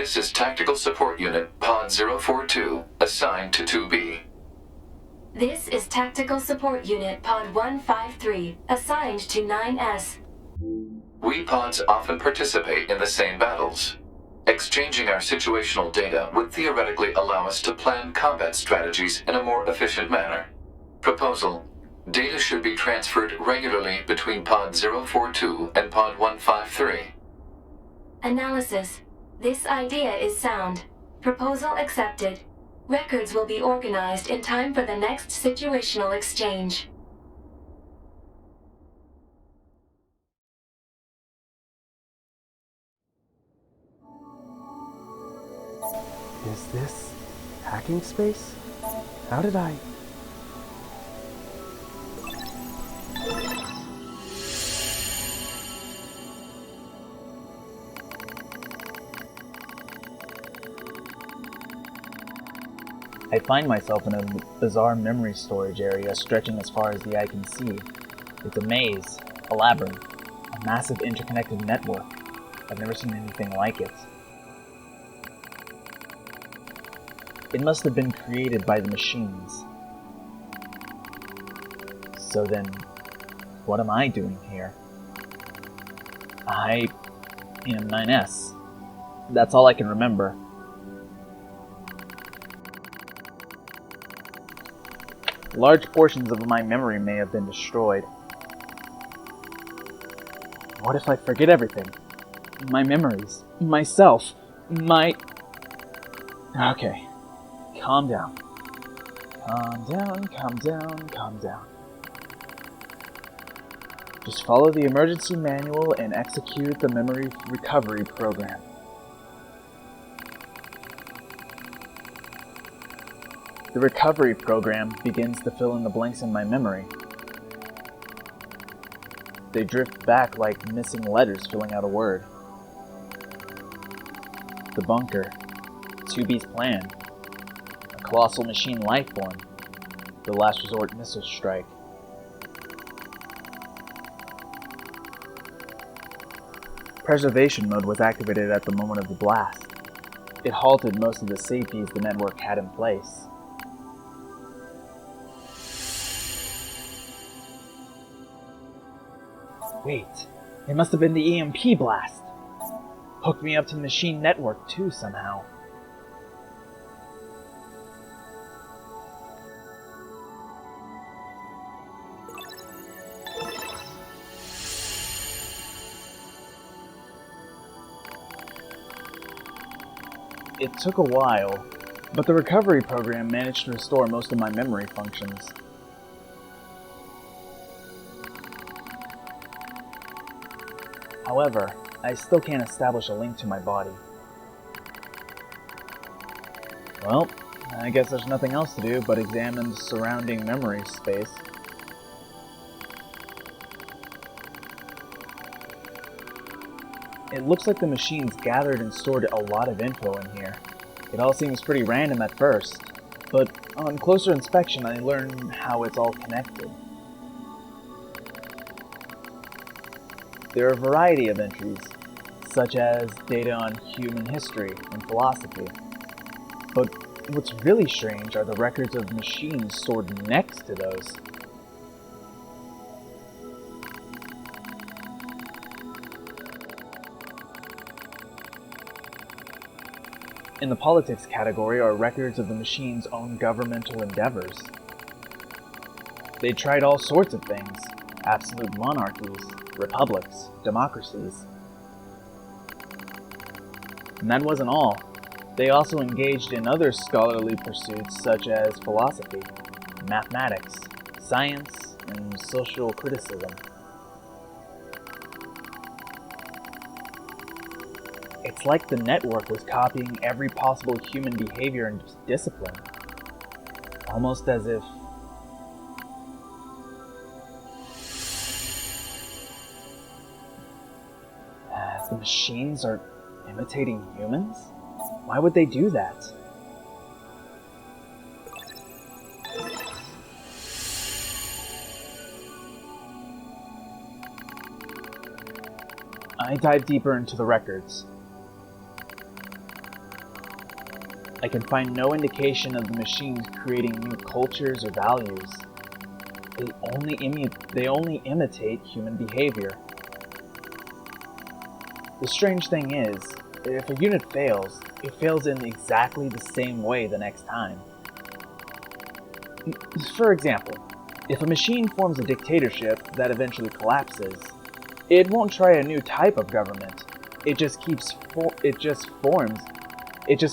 This is Tactical Support Unit Pod 042, assigned to 2B. This is Tactical Support Unit Pod 153, assigned to 9S. We pods often participate in the same battles. Exchanging our situational data would theoretically allow us to plan combat strategies in a more efficient manner. Proposal: data should be transferred regularly between Pod 042 and Pod 153. Analysis: this idea is sound. Proposal accepted. Records will be organized in time for the next situational exchange. Is this hacking space? How did I... I find myself in a bizarre memory storage area stretching as far as the eye can see. It's a maze, a labyrinth, a massive interconnected network. I've never seen anything like it. It must have been created by the machines. So then, what am I doing here? I am 9S. That's all I can remember. Large portions of my memory may have been destroyed. What if I forget everything? My memories, myself, my... Okay, calm down. Calm down, calm down, calm down. Just follow the emergency manual and execute the memory recovery program. The recovery program begins to fill in the blanks in my memory. They drift back like missing letters filling out a word. The bunker, 2B's plan, a colossal machine lifeform, the last resort missile strike. Preservation mode was activated at the moment of the blast. It halted most of the safeties the network had in place. Wait, it must have been the EMP blast. Hooked me up to the machine network too somehow. It took a while, but the recovery program managed to restore most of my memory functions. However, I still can't establish a link to my body. Well, I guess there's nothing else to do but examine the surrounding memory space. It looks like the machines gathered and stored a lot of info in here. It all seems pretty random at first, but on closer inspection I learn how it's all connected. There are a variety of entries, such as data on human history and philosophy. But what's really strange are the records of machines stored next to those. In the politics category are records of the machine's own governmental endeavors. They tried all sorts of things: absolute monarchies, republics, democracies. And that wasn't all. They also engaged in other scholarly pursuits such as philosophy, mathematics, science, and social criticism. It's like the network was copying every possible human behavior and discipline. Almost as if the machines are imitating humans? Why would they do that? I dive deeper into the records. I can find no indication of the machines creating new cultures or values. They only imitate human behavior. The strange thing is, if a unit fails, it fails in exactly the same way the next time. For example, if a machine forms a dictatorship that eventually collapses, it won't try a new type of government. It just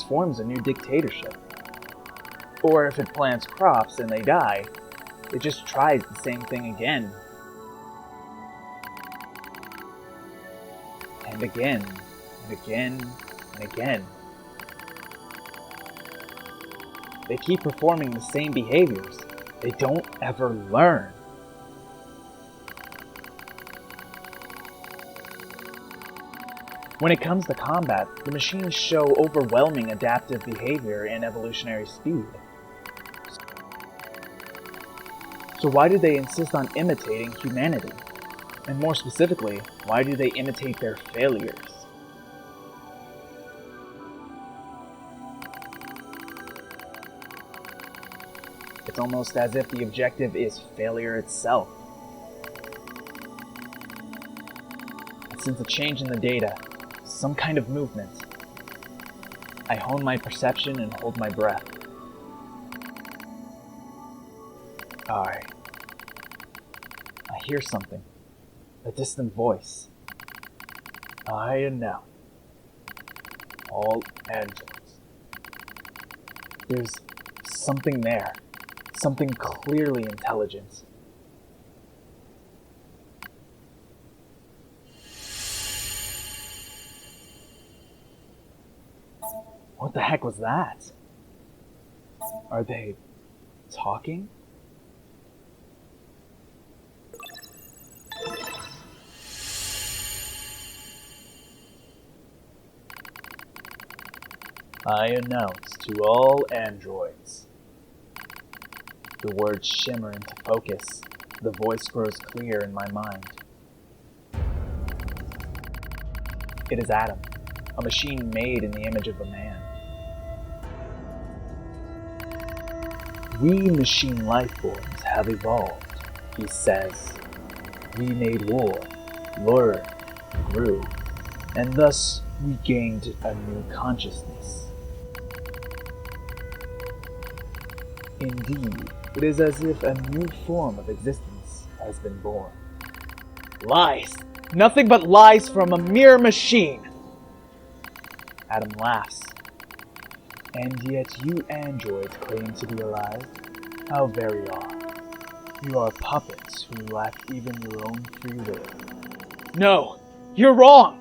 forms a new dictatorship. Or if it plants crops and they die, it just tries the same thing again. And again, and again, and again. They keep performing the same behaviors. They don't ever learn. When it comes to combat, the machines show overwhelming adaptive behavior and evolutionary speed. So why do they insist on imitating humanity? And more specifically, why do they imitate their failures? It's almost as if the objective is failure itself. I sense a change in the data, some kind of movement. I hone my perception and hold my breath. I hear something. A distant voice. I announce all androids. There's something there. Something clearly intelligent. What the heck was that? Are they talking? I announce to all androids. The words shimmer into focus. The voice grows clear in my mind. It is Adam, a machine made in the image of a man. We machine life forms have evolved, he says. We made war, learned, grew, and thus we gained a new consciousness. Indeed, it is as if a new form of existence has been born. Lies! Nothing but lies from a mere machine! Adam laughs. And yet you androids claim to be alive? How very odd. You are puppets who lack even your own free will. No! You're wrong!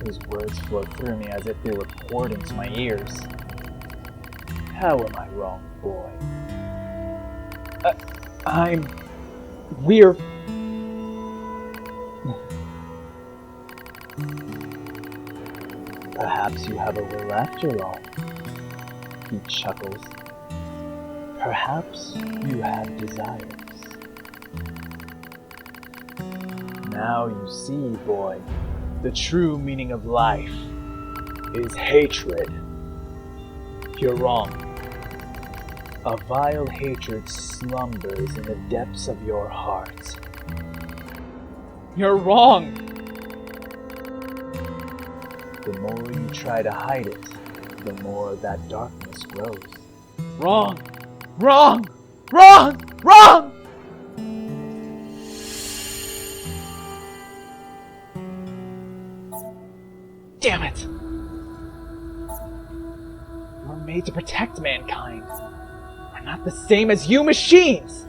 His words flow through me as if they were poured into my ears. How am I wrong, boy? We're... Perhaps you have a will after all. He chuckles. Perhaps you have desires. Now you see, boy, the true meaning of life is hatred. You're wrong. A vile hatred slumbers in the depths of your heart. You're wrong! The more you try to hide it, the more that darkness grows. Wrong! Wrong! Wrong! Wrong! Damn it! We're made to protect mankind. We're not the same as you machines!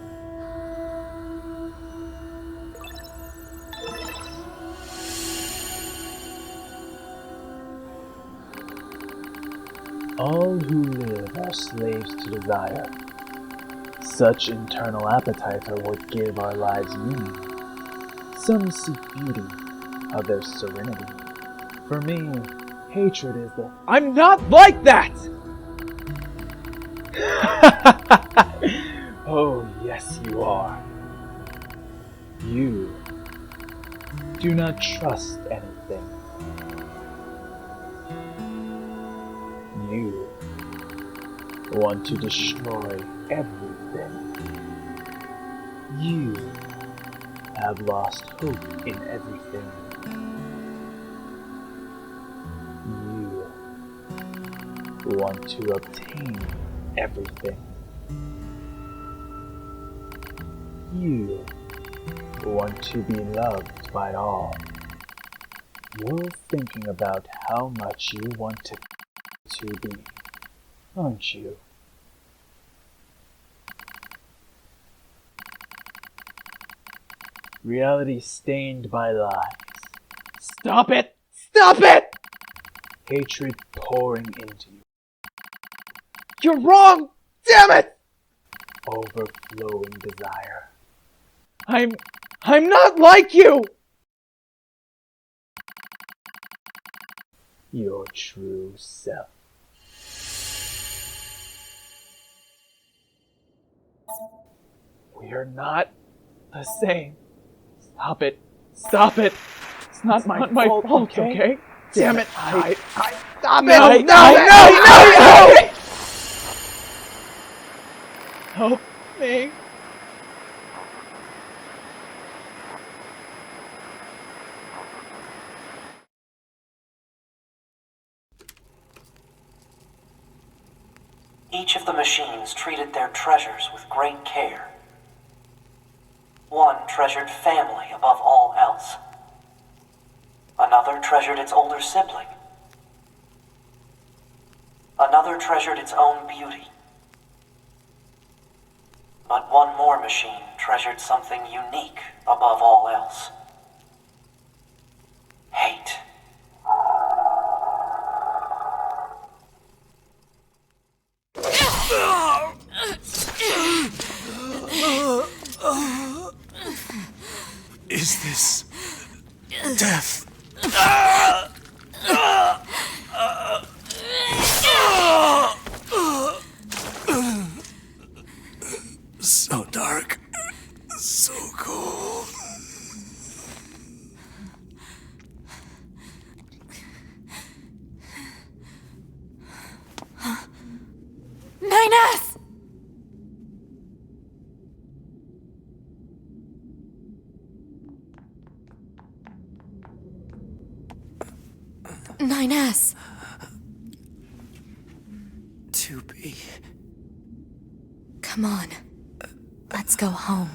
All who live are slaves to desire. Such internal appetites are what give our lives meaning. Some seek beauty, others serenity. For me, hatred is the... I'm not like that! Oh, yes you are. You do not trust anything. You want to destroy everything. You have lost hope in everything. You want to obtain everything. You want to be loved by all. You're thinking about how much you want to be, aren't you? Reality stained by lies. Stop it! Stop it! Hatred pouring into you. You're wrong! Damn it! Overflowing desire. I'm not like you! Your true self. We are not the same. Stop it. Stop it. It's not my fault, okay? Damn it. I stop it. No! Help me. Each of the machines treated their treasures with great care. One treasured family above all else. Another treasured its older sibling. Another treasured its own beauty. But one more machine treasured something unique above all else. Hate. Is this death? So dark, so cold. NieR! NieR! To be. Come on. Let's go home.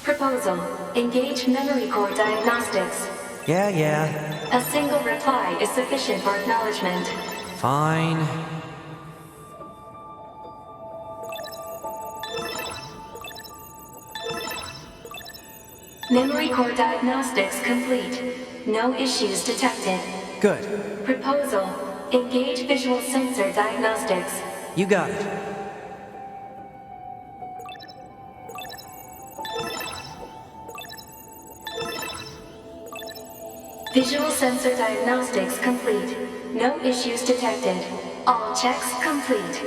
Proposal. Engage memory core diagnostics. Yeah. A single reply is sufficient for acknowledgement. Fine. Memory core diagnostics complete. No issues detected. Good. Proposal. Engage visual sensor diagnostics. You got it. Visual sensor diagnostics complete. No issues detected. All checks complete.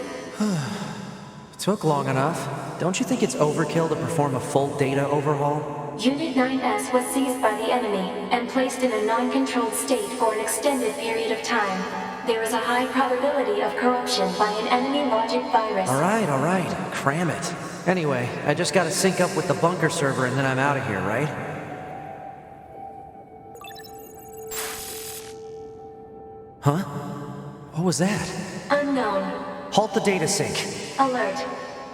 Took long enough. Don't you think it's overkill to perform a full data overhaul? Unit 9S was seized by the enemy and placed in a non-controlled state for an extended period of time. There is a high probability of corruption by an enemy logic virus. All right. Cram it. Anyway, I just gotta sync up with the bunker server and then I'm out of here, right? Huh? What was that? Unknown. Halt the data sync. Alert.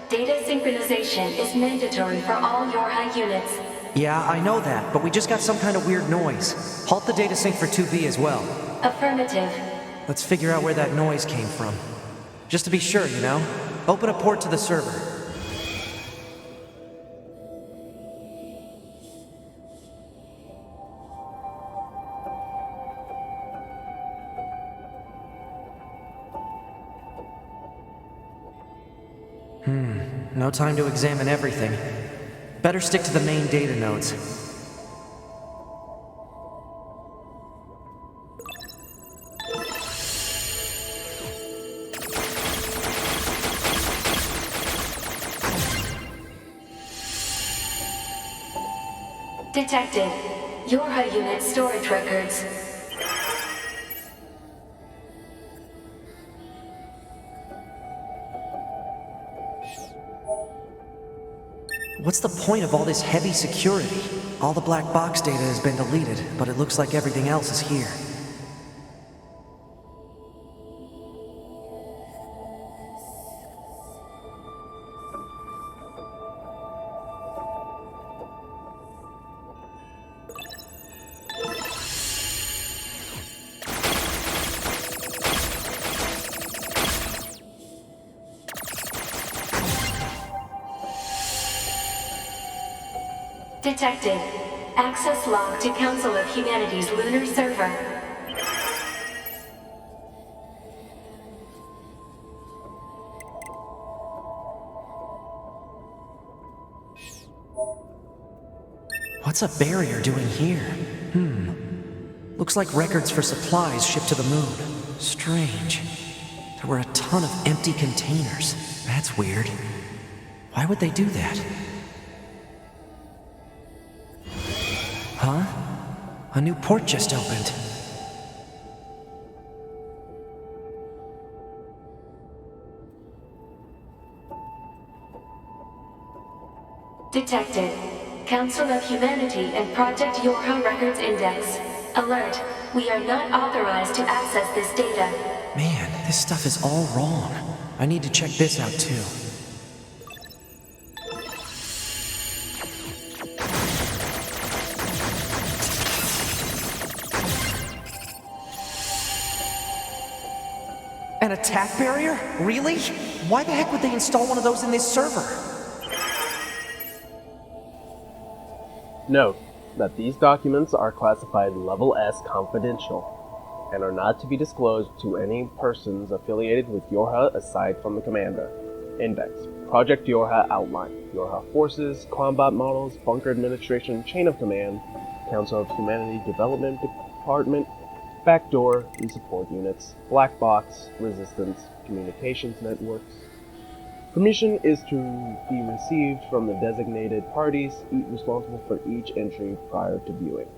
Data synchronization is mandatory for all your high units. Yeah, I know that, but we just got some kind of weird noise. Halt the data sync for 2B as well. Affirmative. Let's figure out where that noise came from. Just to be sure, you know? Open a port to the server. No time to examine everything. Better stick to the main data nodes. Detected. Yorha unit storage records. What's the point of all this heavy security? All the black box data has been deleted, but it looks like everything else is here. Detected. Access log to Council of Humanity's lunar server. What's a barrier doing here? Looks like records for supplies shipped to the moon. Strange. There were a ton of empty containers. That's weird. Why would they do that? Huh? A new port just opened. Detected. Council of Humanity and Project Yorha Records Index. Alert. We are not authorized to access this data. Man, this stuff is all wrong. I need to check this out too. An attack barrier? Really? Why the heck would they install one of those in this server? Note that these documents are classified Level S confidential and are not to be disclosed to any persons affiliated with Yorha aside from the commander. Index. Project Yorha outline. Yorha forces, combat models, bunker administration, chain of command, Council of Humanity Development Department, backdoor and support units, black box, resistance, communications networks. Permission is to be received from the designated parties responsible for each entry prior to viewing.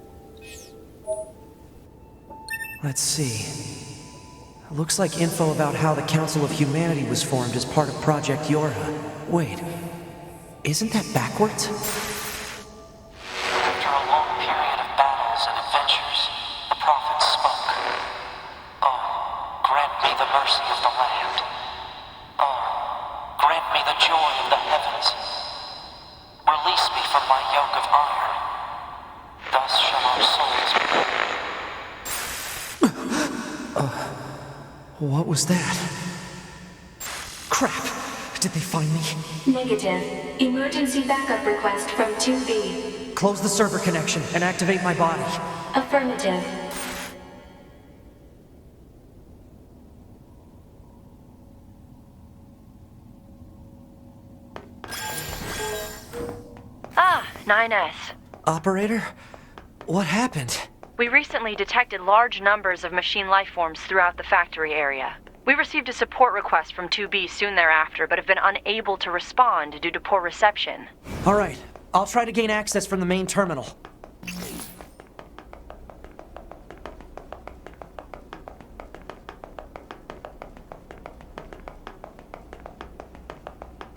Let's see. Looks like info about how the Council of Humanity was formed as part of Project Yorha. Wait, isn't that backwards? After a long period of battles and adventures, the prophets spoke. Oh, grant me the mercy of the land. Oh, grant me the joy of the heavens. Release me from my yoke of iron. Thus shall our souls be. What was that? Crap! Did they find me? Negative. Emergency backup request from 2B. Close the server connection and activate my body. Affirmative. Ah, 9S. Operator? What happened? We recently detected large numbers of machine lifeforms throughout the factory area. We received a support request from 2B soon thereafter, but have been unable to respond due to poor reception. All right, I'll try to gain access from the main terminal.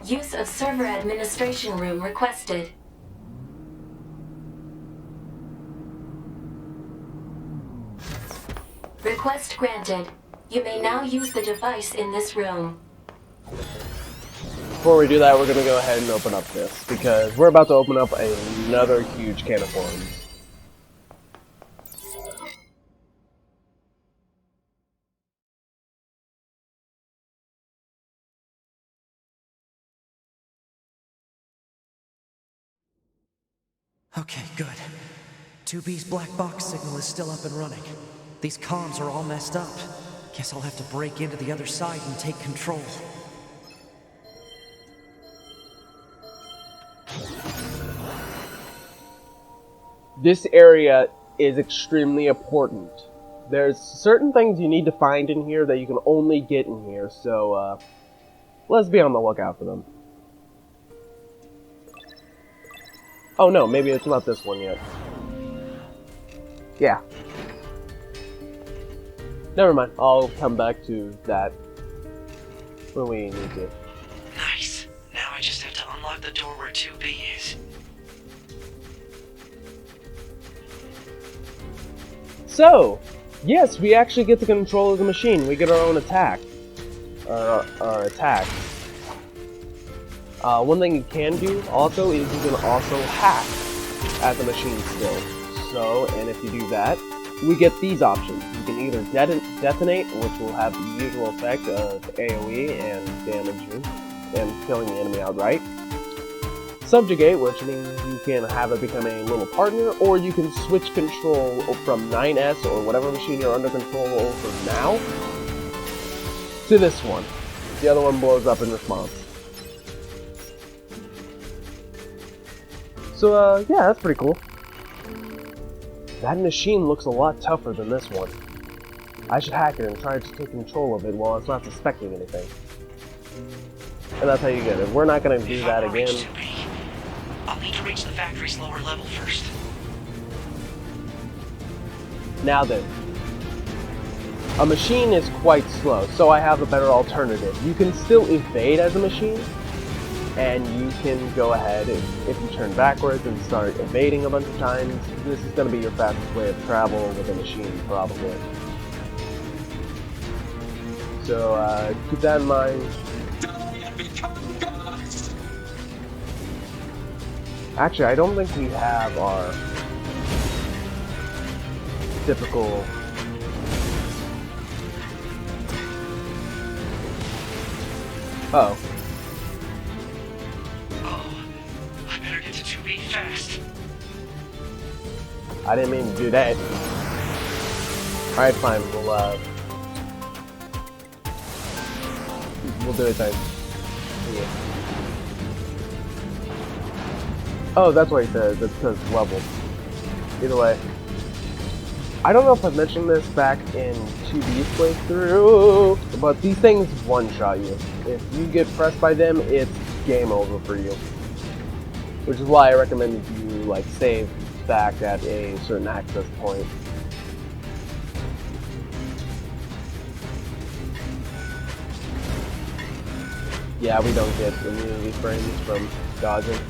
Use of server administration room requested. Request granted. You may now use the device in this room. Before we do that, we're going to go ahead and open up this, because we're about to open up another huge can of worms. Okay, good. 2B's black box signal is still up and running. These comms are all messed up. Guess I'll have to break into the other side and take control. This area is extremely important. There's certain things you need to find in here that you can only get in here, so let's be on the lookout for them. Oh no, maybe it's not this one yet. Yeah. Never mind, I'll come back to that when we need to. Nice. Now I just have to unlock the door where 2B is. So, yes, we actually get to control the machine. We get our own attack. Our attack. One thing you can do also is you can also hack at the machine still. So, and if you do that, we get these options. You can either detonate, which will have the usual effect of AoE and damaging and killing the enemy outright. Subjugate, which means you can have it become a little partner, or you can switch control from 9S or whatever machine you're under control over now to this one. The other one blows up in response. So, yeah, that's pretty cool. That machine looks a lot tougher than this one. I should hack it and try to take control of it while it's not suspecting anything. And that's how you get it. We're not going to do that again. I'll need to reach the factory's lower level first. Now then, a machine is quite slow, so I have a better alternative. You can still evade as a machine, and you can go ahead and if you turn backwards and start evading a bunch of times, this is going to be your fastest way of travel with a machine, probably. So keep that in mind. Actually, I don't think we have our typical... Uh-oh. Oh, I better get to 2B fast. I didn't mean to do that. Alright, fine, we'll do it then. Yeah. Oh, that's what he said. That's because it's leveled. Either way. I don't know if I mentioned this back in 2B's playthrough, but these things one-shot you. If you get pressed by them, it's game over for you. Which is why I recommend you, like, save back at a certain access point. Yeah, we don't get immunity frames from dodging.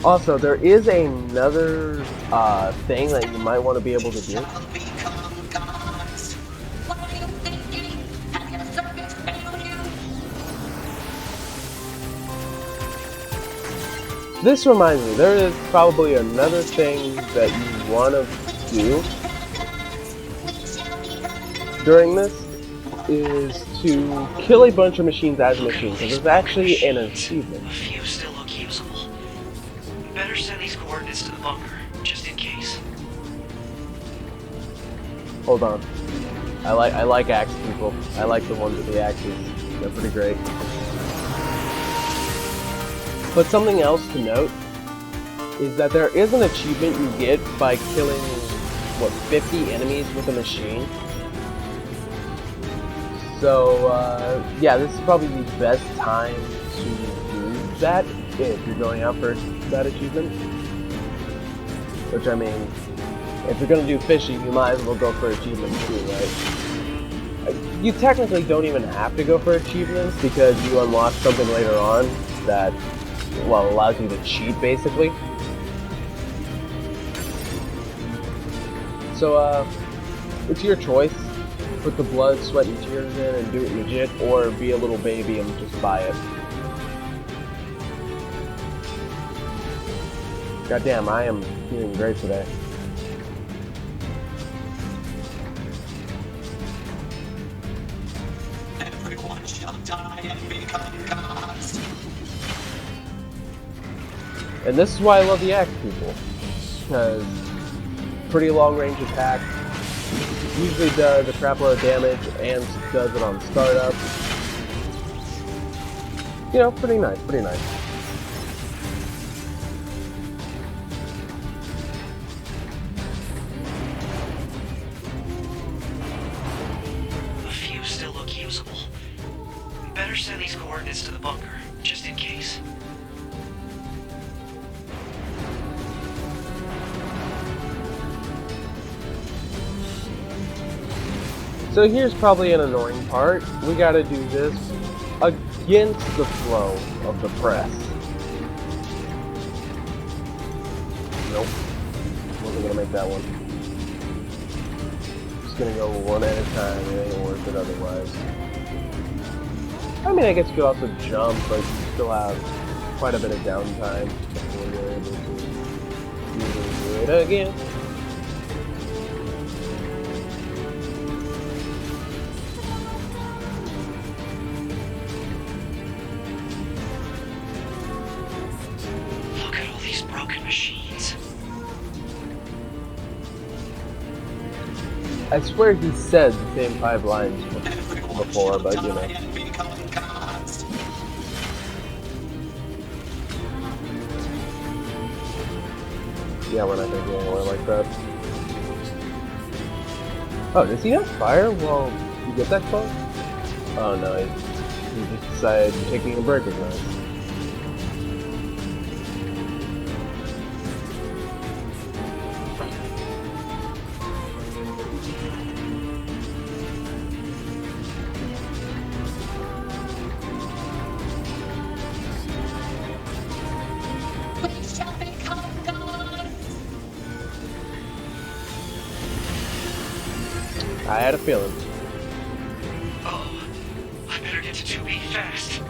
Also, there is another thing that you might want to be able to do. This reminds me, there is probably another thing that you want to do during this, is to kill a bunch of machines as machines, because it's actually an achievement. A few still look usable. Better send these coordinates to the bunker, just in case. Hold on. I like axe people. I like the ones with the axes. They're pretty great. But something else to note is that there is an achievement you get by killing, what, 50 enemies with a machine. So, yeah, this is probably the best time to do that if you're going out for that achievement. Which, I mean, if you're going to do fishing, you might as well go for achievements too, right? You technically don't even have to go for achievements because you unlock something later on that, well, allows you to cheat, basically. So, it's your choice. Put the blood, sweat, and tears in and do it legit, or be a little baby and just buy it. Goddamn, I am feeling great today. Everyone shall die and become gods. And this is why I love the axe people. Because pretty long range attack, usually does a crap load of damage and does it on startup. You know, pretty nice, pretty nice. A few still look usable. Better send these coordinates to the bunker, just in case. So here's probably an annoying part. We gotta do this against the flow of the press. Nope. Wasn't gonna make that one. Just gonna go one at a time. It ain't worth it otherwise. I mean, I guess you could also jump, but you still have quite a bit of downtime before you're able to do it again. Look at all these broken machines. I swear he said the same 5 lines before, but you know. Yeah, we're not gonna go anywhere like that. Oh, does he have fire while you get that close? Oh no, he just decided taking a break is nice. I had a feeling. Oh, I better get to 2B fast.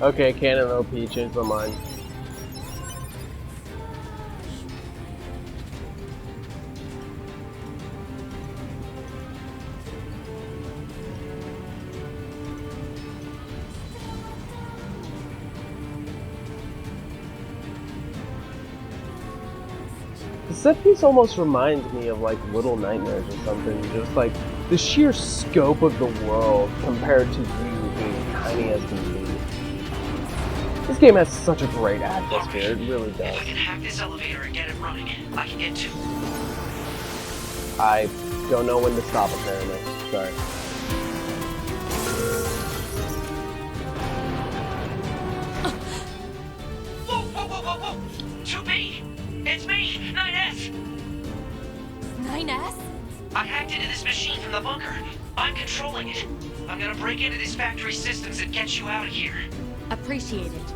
Okay, Cannon OP, changed my mind. The set piece almost reminds me of like Little Nightmares or something, just like the sheer scope of the world compared to you being tiny as can be. This game has such a great atmosphere, it really does. If I can hack this elevator and get it running, I can get to... I don't know when to stop apparently, sorry. Whoa! 2B! It's me, 9S! 9S? I hacked into this machine from the bunker. I'm controlling it. I'm gonna break into these factory systems and get you out of here. Appreciate it.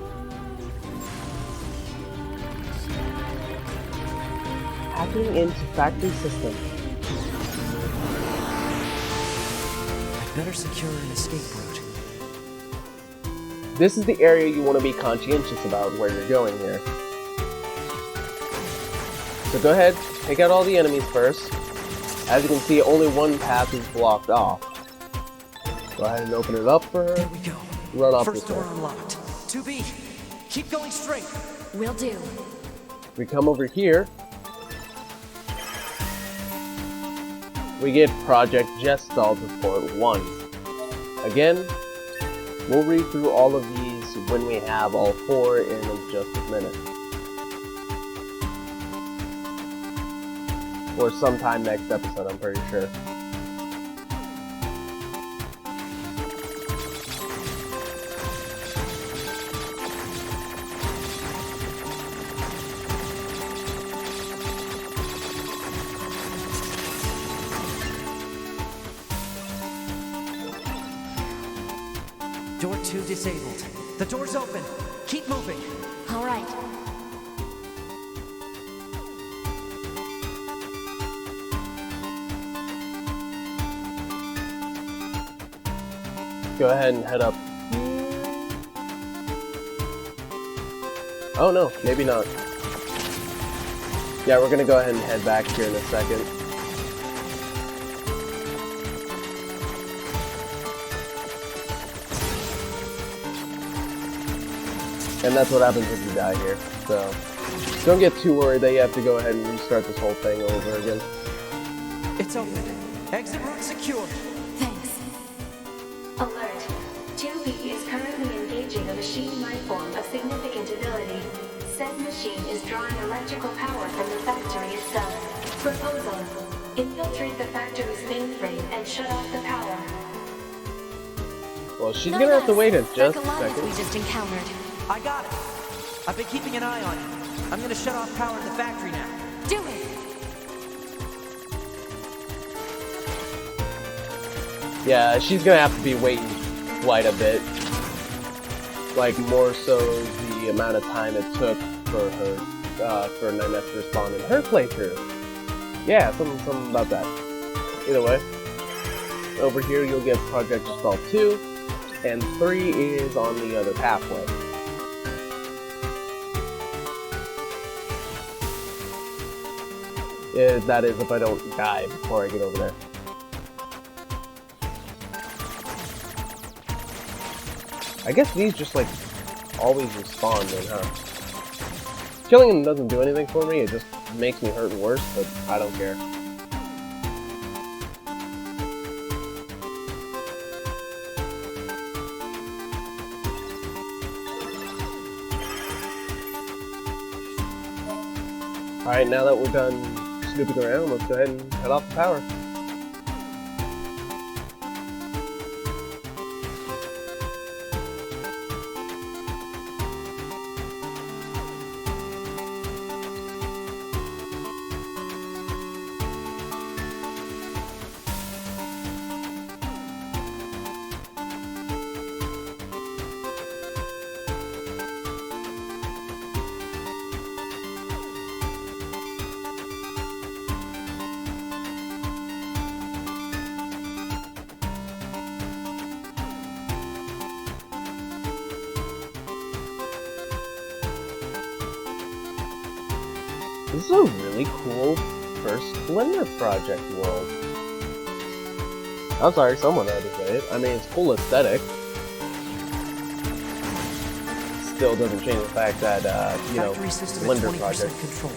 Hacking into factory systems. I'd better secure an escape route. This is the area you want to be conscientious about where you're going here. So go ahead, take out all the enemies first. As you can see, only one path is blocked off. Go ahead and open it up for her. There we go. Run off First this way. door unlocked. 2B, keep going straight. Will do. We come over here. We get Project Gestalt Report 1. Again, we'll read through all of these when we have all 4 in just a minute. Or sometime next episode, I'm pretty sure. Door 2 disabled. The door's open. Keep moving. All right. Go ahead and head up. Oh no, maybe not. Yeah, we're gonna go ahead and head back here in a second. And that's what happens if you die here. So, don't get too worried that you have to go ahead and restart this whole thing over again. It's open. Exit route secure. Thanks. Alert. 2B is currently engaging a machine lifeform of significant ability. Said machine is drawing electrical power from the factory itself. Proposal. Infiltrate the factory's mainframe and shut off the power. Well, she's gonna have to wait just a Like second. we just encountered. I got it. I've been keeping an eye on you. I'm gonna shut off power in the factory now. Do it! Yeah, she's gonna have to be waiting quite a bit. Like, more so the amount of time it took for her, for NieR to respond in her playthrough. Yeah, something about that. Either way, over here you'll get Project Install 2, and 3 is on the other pathway. That is if I don't die before I get over there. I guess these just like always respawn then, huh? Killing them doesn't do anything for me, it just makes me hurt worse, but I don't care. Alright, now that we're done snooping around, let's go ahead and head off the power. This is a really cool first Blender project world. I'm sorry, someone had to say it. I mean, it's cool aesthetic. Still doesn't change the fact that, you know, Factory system Blender at 20% project. control.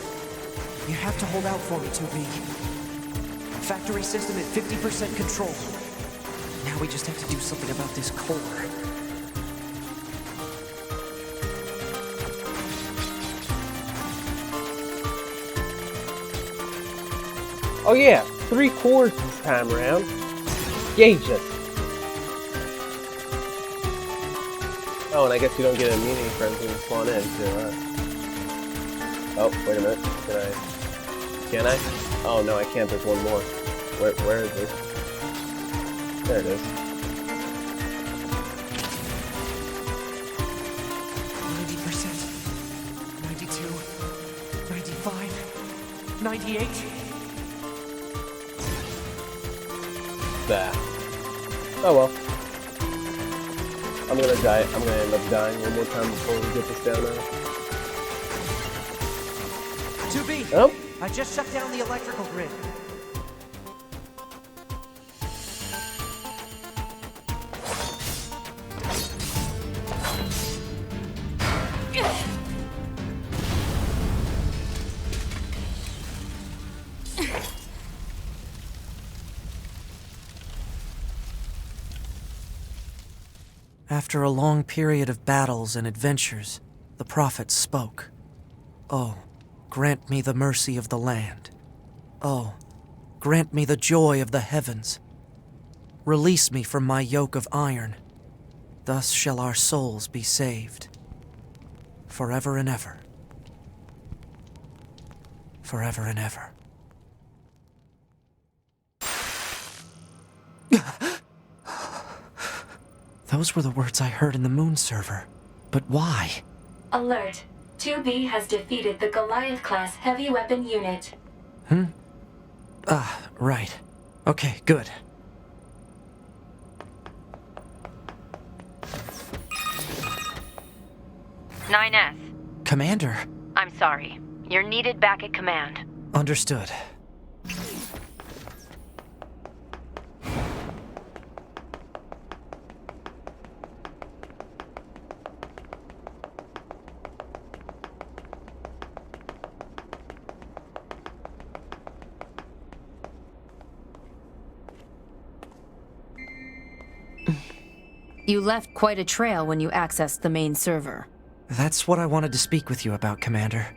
You have to hold out for me, 2B. Factory system at 50% control. Now we just have to do something about this core. Oh yeah, 3 cores this time around. Gauge it. Oh, and I guess you don't get immunity for anything to spawn in too, huh? Oh, wait a minute. Can I? Oh no, I can't. There's one more. Where is it? There it is. 90%. 92. 95. 98. That. Oh well. I'm gonna die. I'm gonna end up dying one more time before we get this down now. 2B. Oh. I just shut down the electrical grid. After a long period of battles and adventures, the prophet spoke. Oh, grant me the mercy of the land. Oh, grant me the joy of the heavens. Release me from my yoke of iron. Thus shall our souls be saved. Forever and ever. Forever and ever. Those were the words I heard in the moon server. But why? Alert. 2B has defeated the Goliath-class heavy weapon unit. Right. Okay, good. NieR. Commander. I'm sorry. You're needed back at command. Understood. You left quite a trail when you accessed the main server. That's what I wanted to speak with you about, Commander.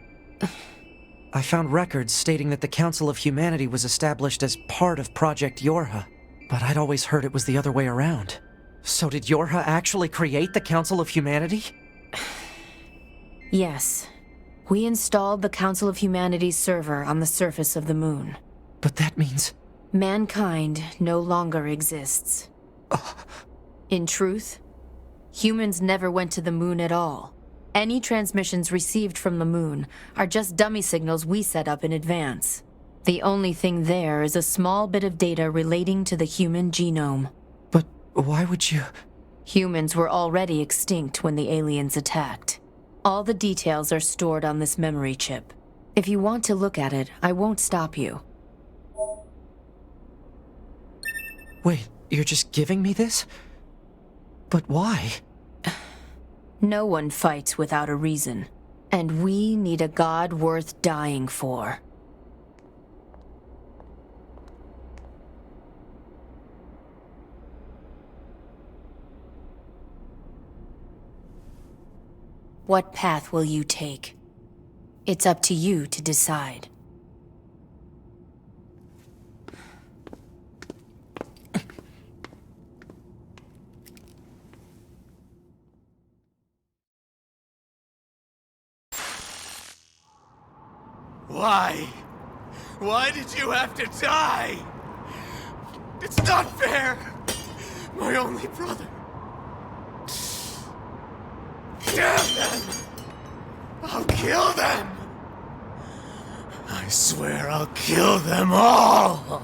I found records stating that the Council of Humanity was established as part of Project Yorha, but I'd always heard it was the other way around. So did Yorha actually create the Council of Humanity? Yes. We installed the Council of Humanity's server on the surface of the moon. But that means... Mankind no longer exists. In truth, humans never went to the moon at all. Any transmissions received from the moon are just dummy signals we set up in advance. The only thing there is a small bit of data relating to the human genome. But why would you... Humans were already extinct when the aliens attacked. All the details are stored on this memory chip. If you want to look at it, I won't stop you. Wait, you're just giving me this? But why? No one fights without a reason. And we need a god worth dying for. What path will you take? It's up to you to decide. Why? Why did you have to die? It's not fair! My only brother. Damn them! I'll kill them! I swear I'll kill them all!